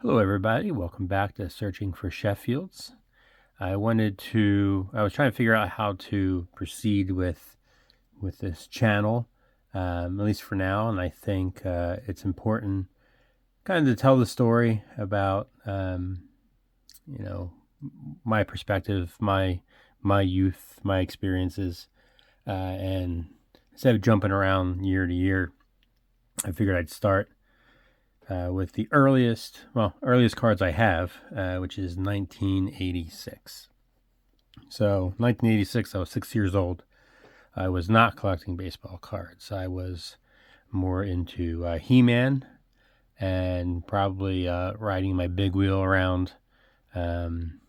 Hello, everybody. Welcome back to Searching for Sheffields. I was trying to figure out how to proceed with this channel, at least for now. And I think it's important kind of to tell the story about, you know, my perspective, my youth, my experiences. And instead of jumping around year to year, I figured I'd start with the earliest cards I have, which is 1986. So 1986, I was 6 years old. I was not collecting baseball cards. I was more into He-Man and probably riding my big wheel around, and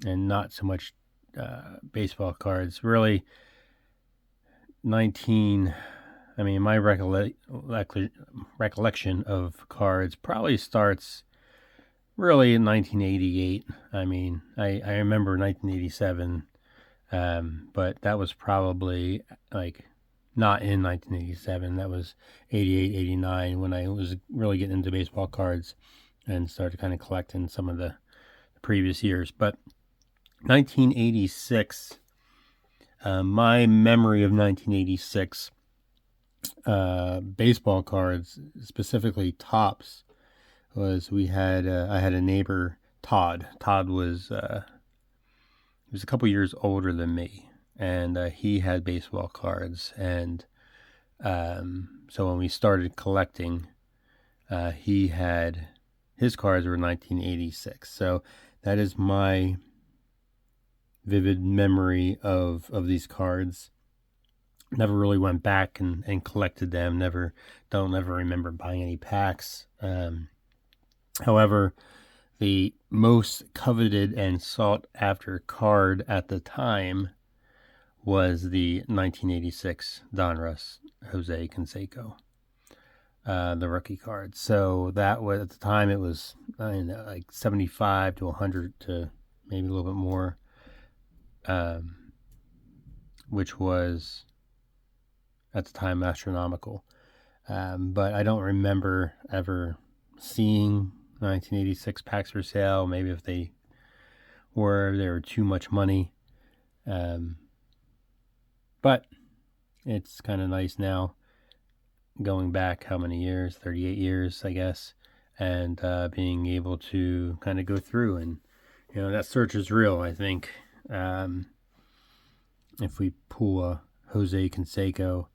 not so much baseball cards. Really, my recollection of cards probably starts really in 1988. I remember 1987, but that was probably like not in 1987. That was 88, 89 when I was really getting into baseball cards and started kind of collecting some of the previous years. But 1986, my memory of 1986 baseball cards, specifically tops, was I had a neighbor, Todd. Todd was he was a couple years older than me, and he had baseball cards. And so when we started collecting, he had his cards were 1986. So that is my vivid memory of these cards. Never really went back and collected them. Don't ever remember buying any packs. However, the most coveted and sought after card at the time was the 1986 Donruss Jose Canseco, the rookie card. So that was, at the time, it was like 75 to 100 to maybe a little bit more, which was at the time astronomical. But I don't remember ever seeing 1986 packs for sale. Maybe if they were too much money. But it's kind of nice now, going back how many years, 38 years, I guess, and being able to kind of go through, and that search is real. I think if we pull a Jose Canseco,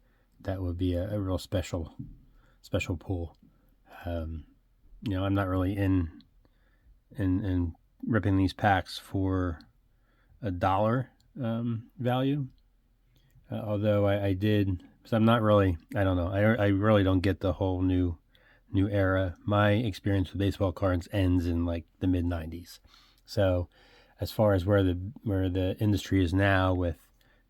that would be a real special pull. I'm not really in ripping these packs for a dollar value, although I did. So I'm not really. I don't know. I really don't get the whole new era. My experience with baseball cards ends in like the mid '90s. So as far as where the industry is now, with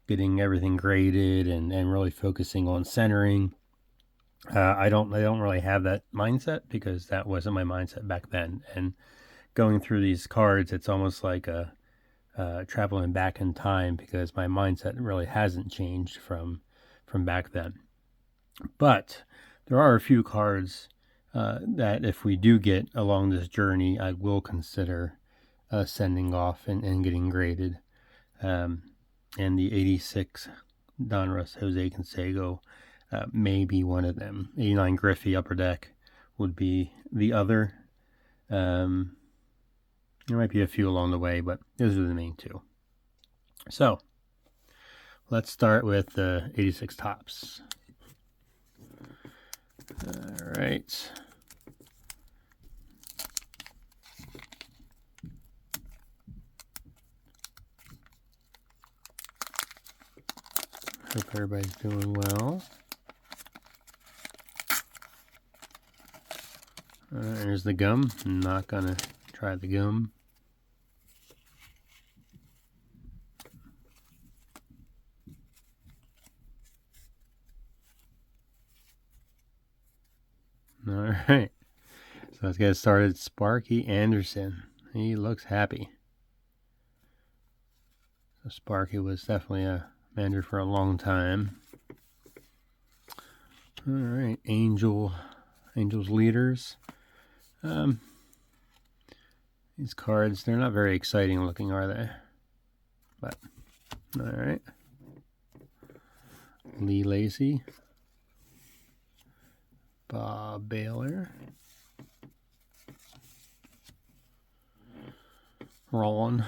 getting everything graded and really focusing on centering, I don't really have that mindset, because that wasn't my mindset back then. And going through these cards, it's almost like a traveling back in time, because my mindset really hasn't changed from back then. But there are a few cards that, if we do get along this journey, I will consider sending off and getting graded. And the 86 Donruss Jose Canseco may be one of them. 89 Griffey Upper Deck would be the other. There might be a few along the way, but those are the main two. So let's start with the 86 tops. All right. Hope everybody's doing well. There's the gum. I'm not gonna try the gum. All right. So let's get started. Sparky Anderson. He looks happy. So Sparky was definitely a manager for a long time. All right. Angels leaders. These cards, they're not very exciting looking, are they? But, alright. Lee Lacy. Bob Baylor. Ron.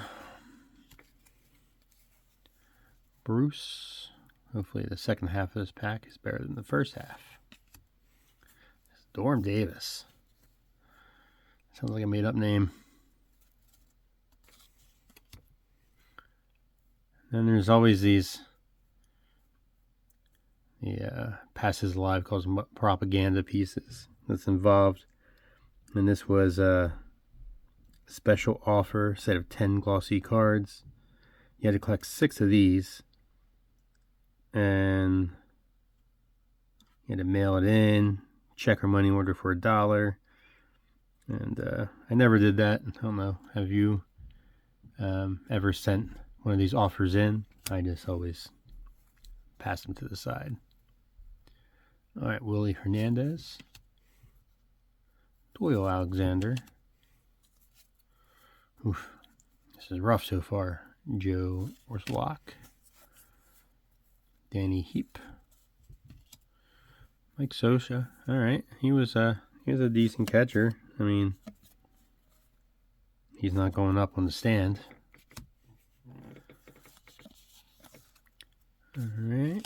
Bruce. Hopefully the second half of this pack is better than the first half. Storm Davis. Sounds like a made-up name. Then there's always these Passes Live calls them propaganda pieces that's involved. And this was a special offer, set of 10 glossy cards. You had to collect 6 of these. And you had to mail it in, check or money order for $1. And I never did that. I don't know. Have you ever sent one of these offers in? I just always pass them to the side. All right, Willie Hernandez. Doyle Alexander. Oof, this is rough so far. Joe Orlock. Danny Heap. Mike Scioscia. All right, he was a decent catcher. I mean, he's not going up on the stand. All right.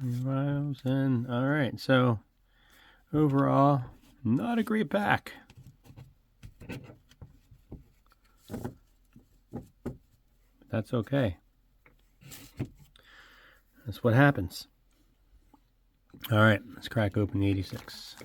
Revives and all right. So overall, not a great pack. That's okay. That's what happens. All right, let's crack open the 86.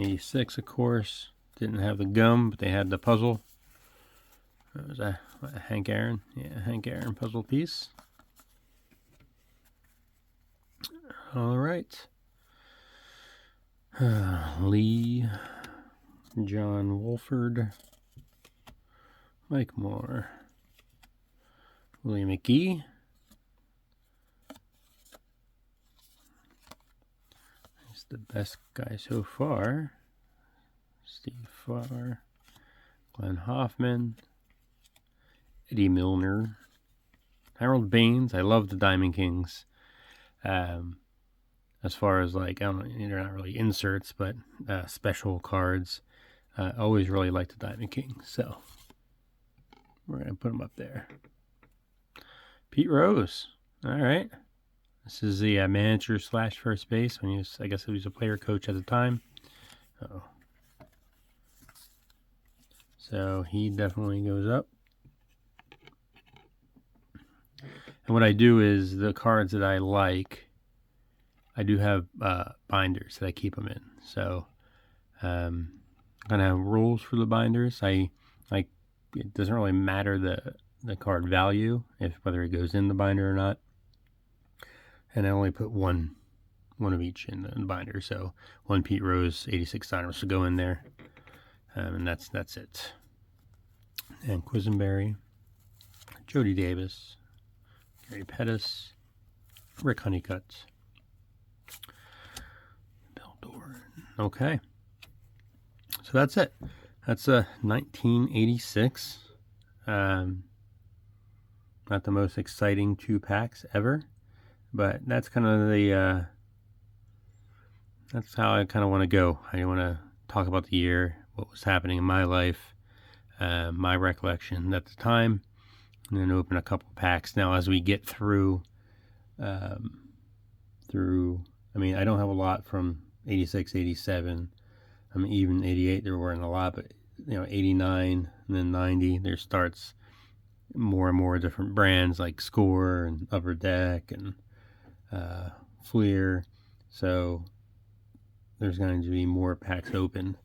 '86, of course, didn't have the gum, but they had the puzzle. That was a Hank Aaron, yeah, Hank Aaron puzzle piece. All right. Lee, John Wolford, Mike Moore, William McGee, he's the best guy so far. Steve Farr, Glenn Hoffman, Eddie Milner, Harold Baines. I love the Diamond Kings. As far as like, I don't know, they're not really inserts, but special cards. Always really liked the Diamond Kings, so we're gonna put them up there. Pete Rose. All right, this is the manager / first base when he was, I guess he was a player coach at the time. Uh-oh. So he definitely goes up. And what I do is the cards that I like, I do have binders that I keep them in. So kind of have rules for the binders. I like, it doesn't really matter the card value, if whether it goes in the binder or not. And I only put one of each in the binder. So one Pete Rose 86 Donruss will go in there, and that's it. And Quisenberry, Jody Davis, Gary Pettis, Rick Honeycutt, Bill Doran. Okay, so that's it. That's a 1986. Not the most exciting 2 packs ever, but that's kind of the that's how I kind of want to go. I want to talk about the year, what was happening in my life, my recollection at the time, and then open a couple packs. Now, as we get through, I mean, I don't have a lot from 86, 87. I mean, even 88, there weren't a lot, but, 89 and then 90, there starts more and more different brands like Score and Upper Deck and Fleer. So there's going to be more packs open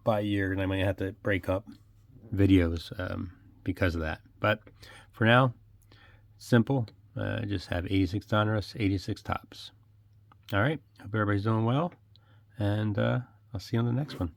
by year, and I might have to break up videos because of that. But for now, simple. Just have 86 Donruss, 86 Topps. All right. Hope everybody's doing well, and I'll see you on the next one.